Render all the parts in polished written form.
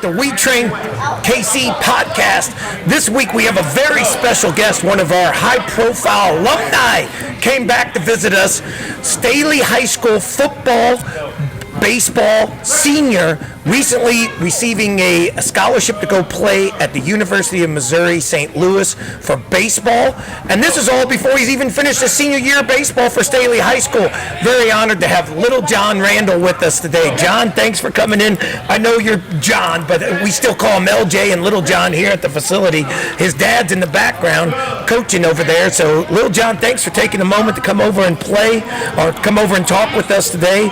the WeTrainKC podcast. This week we have a very special guest. One of our high-profile alumni came back to visit us. Staley High School football, baseball senior, recently receiving a scholarship to go play at the University of Missouri St. Louis for baseball. And this is all before he's even finished his senior year of baseball for Staley High School. Very honored to have Little John Randle with us today. John, thanks for coming in. I know you're John, but we still call him LJ and Little John here at the facility. His dad's in the background coaching over there. So Little John, thanks for taking a moment to come over and play or come over and talk with us today.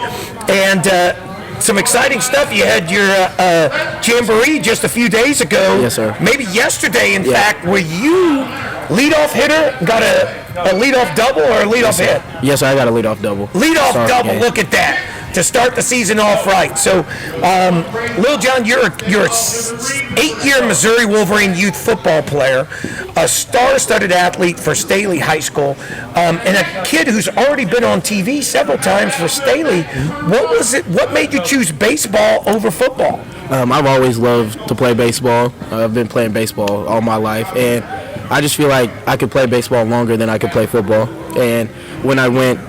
And some exciting stuff. You had your jamboree just a few days ago. Yes, sir. Maybe yesterday, in fact, where you leadoff hitter got a leadoff double or a leadoff hit? Yes, sir. I got a leadoff double. Leadoff double. Yeah. Look at that. To start the season off right. So, Lil John, you're an 8-year Missouri Wolverine youth football player, a star-studded athlete for Staley High School, and a kid who's already been on TV several times for Staley. What was it? What made you choose baseball over football? I've always loved to play baseball. I've been playing baseball all my life, and I just feel like I could play baseball longer than I could play football. And when I went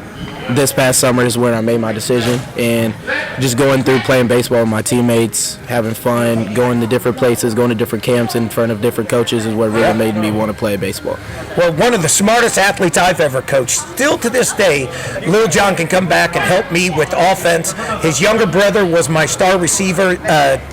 this past summer is when I made my decision, and just going through playing baseball with my teammates, having fun, going to different places, going to different camps in front of different coaches is what really made me want to play baseball. Well, one of the smartest athletes I've ever coached. Still to this day, Little John can come back and help me with offense. His younger brother was my star receiver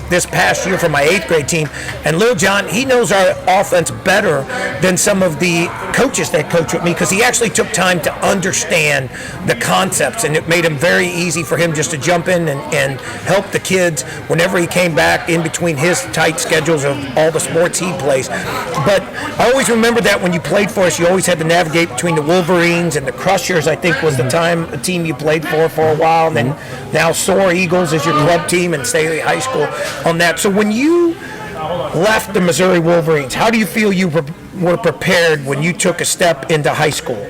this past year for my 8th grade team, and Little John, he knows our offense better than some of the coaches that coach with me because he actually took time to understand the concepts, and it made him very easy for him just to jump in and help the kids whenever he came back in between his tight schedules of all the sports he plays. But I always remember that when you played for us, you always had to navigate between the Wolverines and the Crushers, I think was the team you played for a while, and then now Soar Eagles is your club team and Staley High School on that. So when you left the Missouri Wolverines, how do you feel you were prepared when you took a step into high school?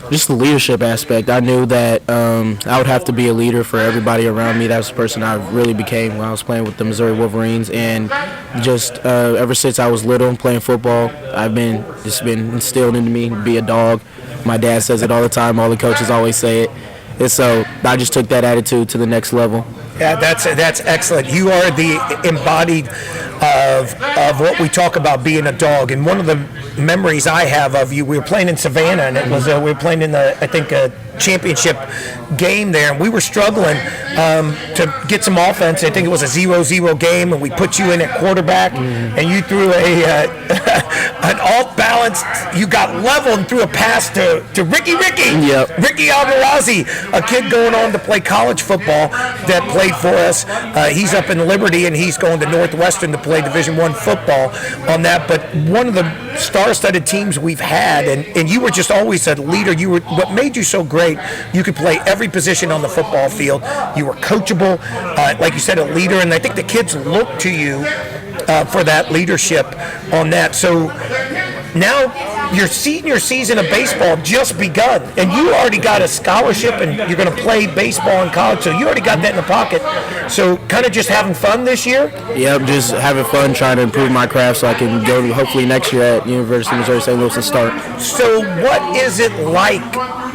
Just the leadership aspect. I knew that I would have to be a leader for everybody around me. That was the person I really became when I was playing with the Missouri Wolverines. And just ever since I was little playing football, I've been instilled into me to be a dog. My dad says it all the time. All the coaches always say it. And so I just took that attitude to the next level. Yeah, that's excellent. You are the embodied of what we talk about being a dog. And one of the memories I have of you, we were playing in Savannah, and it was we were playing in the championship game there, and we were struggling to get some offense. I think it was a 0-0 game, and we put you in at quarterback, and you threw an off balance. You got level and threw a pass to Ricky Alvarazzi, a kid going on to play college football that played for us. He's up in Liberty, and he's going to Northwestern to play Division I football on that. But one of the star-studded teams we've had, and you were just always a leader. What made you so great, you could play every position on the football field. You were coachable, like you said, a leader, and I think the kids look to you for that leadership on that. So now your senior season of baseball just begun, and you already got a scholarship, and you're going to play baseball in college, so you already got that in the pocket. So kind of just having fun this year? Yep, just having fun, trying to improve my craft so I can go hopefully next year at University of Missouri St. Louis and start. So what is it like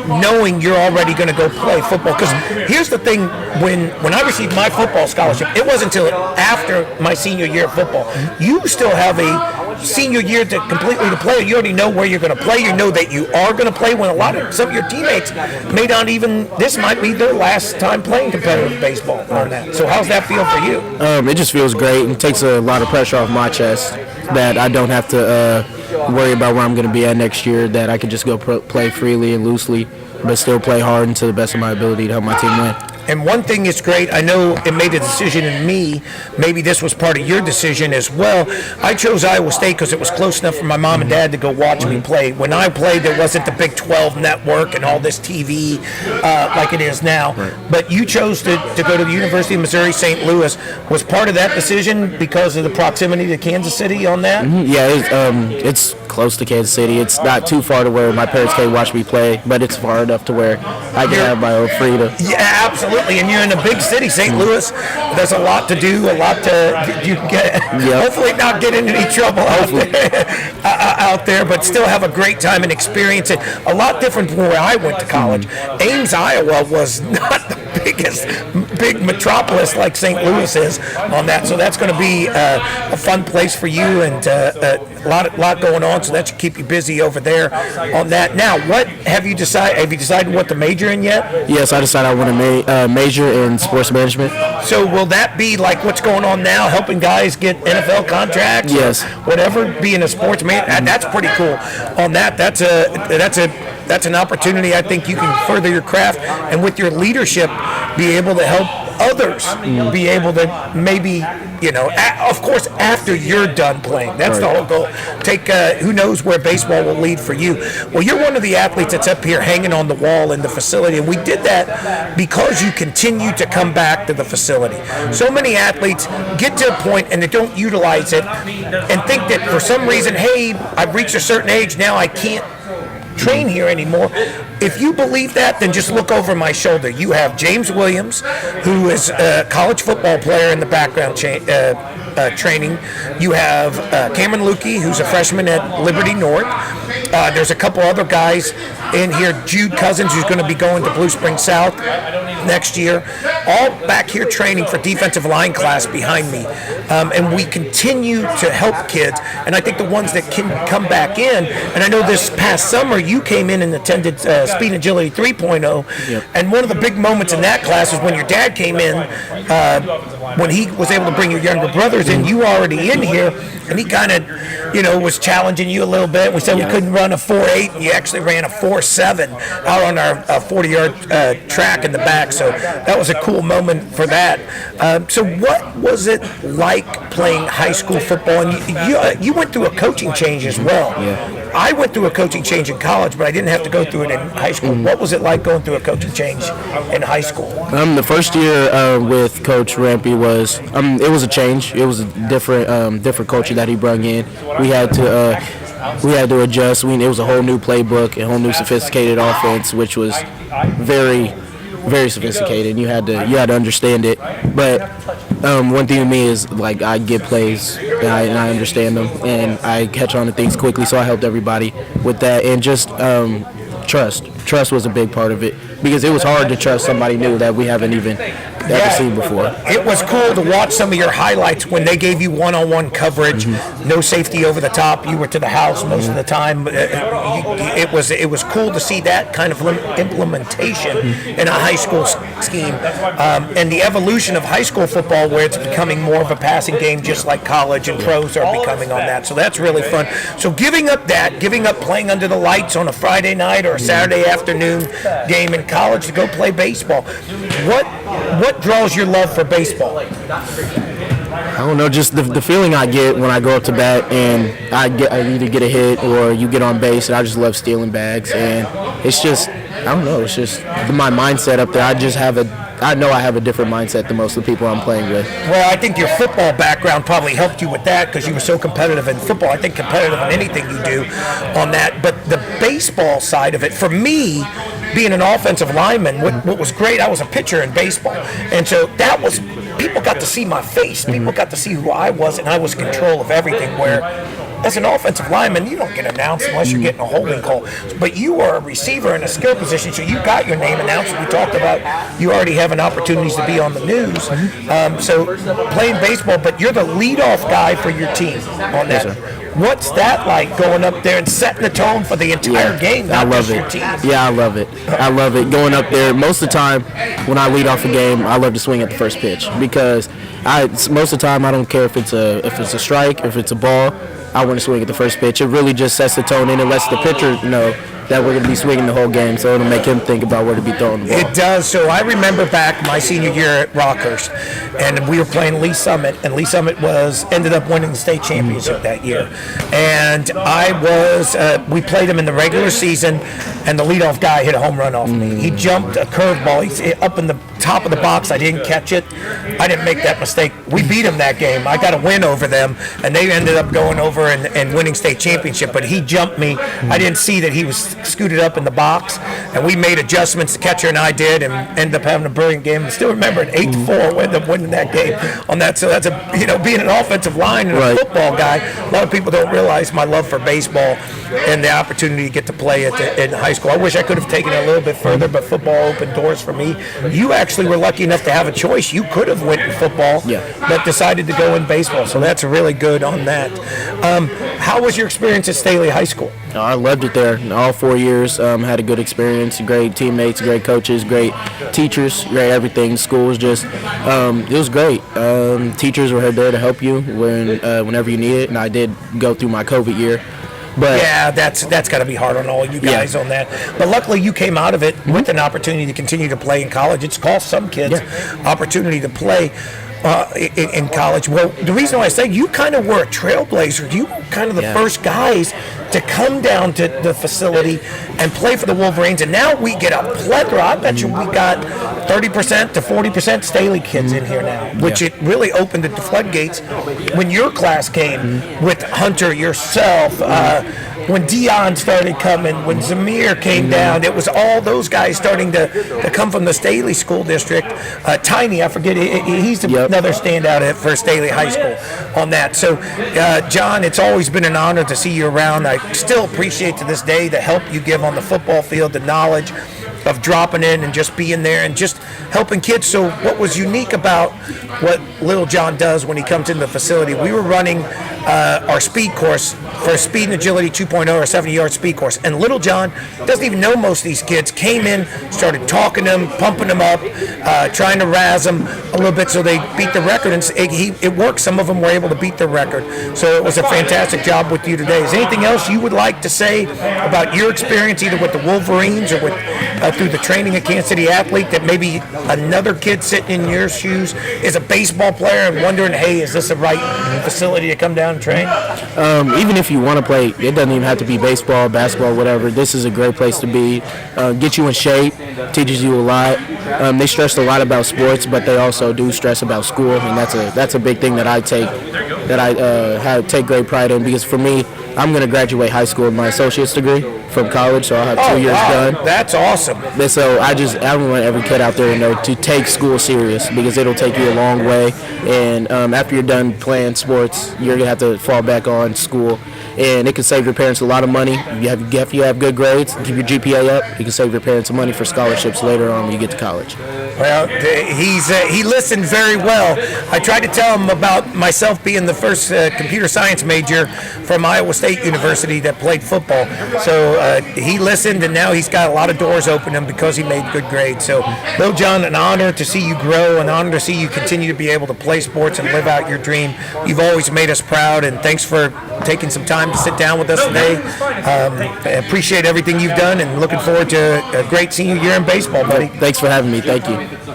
knowing you're already going to go play football? Because here's the thing, when I received my football scholarship, it wasn't until after my senior year of football. You still have a senior year to completely to play. You already know where you're going to play. You know that you are going to play, when a lot of some of your teammates may not even, this might be their last time playing competitive baseball on that. So how's that feel for you? It just feels great, and takes a lot of pressure off my chest that I don't have to worry about where I'm going to be at next year, that I can just go play freely and loosely, but still play hard and to the best of my ability to help my team win. And one thing is great, I know it made a decision in me, maybe this was part of your decision as well. I chose Iowa State because it was close enough for my mom and dad to go watch me play. When I played, there wasn't the Big 12 network and all this TV like it is now. Right. But you chose to go to the University of Missouri St. Louis. Was part of that decision because of the proximity to Kansas City on that? Mm-hmm. Yeah, it's close to Kansas City. It's not too far to where my parents can't watch me play, but it's far enough to where I can have my own freedom. Yeah, absolutely. absolutely. And you're in a big city, St. Louis. There's a lot to do, a lot to you get. Hopefully not get into any trouble out there, but still have a great time and experience it. A lot different from where I went to college. Ames, Iowa was not the big metropolis like St. Louis is on that. So that's going to be a fun place for you, and a lot going on. So that should keep you busy over there on that. Now, what have you decided? Have you decided what to major in yet? Yes, I decided I want to major in sports management. So will that be like what's going on now, helping guys get NFL contracts? Yes. Whatever, being a sports man, and that's pretty cool. On that, that's an opportunity. I think you can further your craft, and with your leadership, be able to help others be able to maybe, of course, after you're done playing. That's the whole goal. Who knows where baseball will lead for you. Well, you're one of the athletes that's up here hanging on the wall in the facility, and we did that because you continue to come back to the facility. So many athletes get to a point and they don't utilize it and think that for some reason, hey, I've reached a certain age, now I can't train here anymore. If you believe that, then just look over my shoulder. You have James Williams, who is a college football player in the background training. You have Cameron Lukey, who's a freshman at Liberty North. There's a couple other guys in here. Jude Cousins, who's going to be going to Blue Spring South next year. All back here training for defensive line class behind me. And we continue to help kids. And I think the ones that can come back in, and I know this past summer you came in and attended Speed Agility 3.0. Yep. And one of the big moments in that class was when your dad came in, when he was able to bring your younger brothers in, you were already in here, and he kind of, was challenging you a little bit. We said we couldn't run a 4.8, and you actually ran a 4.7 out on our 40-yard track in the back. So that was a cool moment for that. So what was it like playing high school football? And you went through a coaching change as well. Yeah. I went through a coaching change in college, but I didn't have to go through it in high school. What was it like going through a coaching change in high school? The first year with Coach Rampy was it was a change. It was a different culture that he brought in. We had to adjust. It was a whole new playbook, a whole new sophisticated offense, which was very, very sophisticated. And you had to understand it. But one thing with me is like I get plays and I understand them and I catch on to things quickly. So I helped everybody with that, and just trust. Trust was a big part of it because it was hard to trust somebody new that we haven't even ever seen before. It was cool to watch some of your highlights when they gave you one-on-one coverage, no safety over the top. You were to the house most of the time. It was cool to see that kind of implementation in a high school scheme, and the evolution of high school football, where it's becoming more of a passing game, just like college and pros are becoming on that. So that's really fun. So giving up playing under the lights on a Friday night or a Saturday afternoon game in college to go play baseball. What draws your love for baseball? I don't know, just the feeling I get when I go up to bat and I either get a hit or you get on base, and I just love stealing bags, and it's just, I don't know, it's just my mindset up there. I know I have a different mindset than most of the people I'm playing with. Well, I think your football background probably helped you with that because you were so competitive in football. I think competitive in anything you do on that. But the baseball side of it, for me, being an offensive lineman, what was great, I was a pitcher in baseball. And so that was, people got to see my face. People got to see who I was, and I was in control of everything, where as an offensive lineman, you don't get announced unless you're getting a holding call. But you are a receiver in a skill position, so you got your name announced. We talked about you already having opportunities to be on the news. So playing baseball, but you're the leadoff guy for your team on that. Yes, What's that like, going up there and setting the tone for the entire game? I love it. Your team? Yeah, I love it. I love it. Going up there, most of the time when I lead off a game, I love to swing at the first pitch because most of the time I don't care if it's a strike, if it's a ball. I want to swing at the first pitch. It really just sets the tone and it lets the pitcher know that we're going to be swinging the whole game, so it'll make him think about where to be throwing the ball. It does. So I remember back my senior year at Rockhurst, and we were playing Lee Summit, and Lee Summit ended up winning the state championship that year. And we played him in the regular season, and the leadoff guy hit a home run off me. He jumped a curveball. He's up in the top of the box. I didn't catch it. I didn't make that mistake. We beat them that game. I got a win over them, and they ended up going over and winning state championship. But he jumped me. I didn't see that he was scooted up in the box, and we made adjustments. The catcher and I did, and ended up having a brilliant game. I still remember it, 8-4. We ended up winning that game on that. So that's being an offensive line and a football guy. A lot of people don't realize my love for baseball and the opportunity to get to play in high school. I wish I could have taken it a little bit further, but football opened doors for me. You actually were lucky enough to have a choice. You could have went in football, but decided to go in baseball. So that's really good on that. How was your experience at Staley High School? I loved it there. All 4 years, had a good experience. Great teammates, great coaches, great teachers, great everything. School was just, it was great. Teachers were there to help you whenever you need it, and I did go through my COVID year. But yeah, that's got to be hard on all you guys on that. But luckily, you came out of it with an opportunity to continue to play in college. It's cost some kids opportunity to play in college. Well, the reason why I say you kind of were a trailblazer. You were kind of the first guys to come down to the facility and play for the Wolverines. And now we get a plethora. I bet you we got 30% to 40% Staley kids in here now, which it really opened the floodgates when your class came with Hunter, yourself, when Dion started coming, when Zamir came down. It was all those guys starting to come from the Staley School District. Tiny, I forget, he's another standout for Staley High School on that. So, John, it's always been an honor to see you around. I still appreciate to this day the help you give on the football field, the knowledge of dropping in and just being there and just helping kids. So what was unique about what Little John does when he comes into the facility, we were running our speed course for Speed and Agility 2.0, or 70-yard speed course. And Little John doesn't even know most of these kids. Came in, started talking to them, pumping them up, trying to razz them a little bit so they beat the record. And it worked. Some of them were able to beat the record. So it was a fantastic job with you today. Is there anything else you would like to say about your experience, either with the Wolverines or with through the training of Kansas City Athlete, that maybe another kid sitting in your shoes is a baseball player and wondering, hey, is this the right facility to come down and train? Even if you want to play, it doesn't even have to be baseball, basketball, whatever. This is a great place to be. Get you in shape, teaches you a lot. They stress a lot about sports, but they also do stress about school, and that's a big thing that I take great pride in, because for me, I'm going to graduate high school with my associate's degree from college, so I'll have 2 years done. That's awesome. And so I want every kid out there to know to take school serious, because it'll take you a long way. And after you're done playing sports, you're going to have to fall back on school. And it can save your parents a lot of money. If you have good grades, keep your GPA up, you can save your parents some money for scholarships later on when you get to college. Well, he listened very well. I tried to tell him about myself being the first computer science major from Iowa State University that played football. So he listened, and now he's got a lot of doors open him because he made good grades. So, Little John, an honor to see you grow, an honor to see you continue to be able to play sports and live out your dream. You've always made us proud, and thanks for taking some time to sit down with us today. I appreciate everything you've done, and looking forward to a great senior year in baseball, buddy. Thanks for having me. Thank you.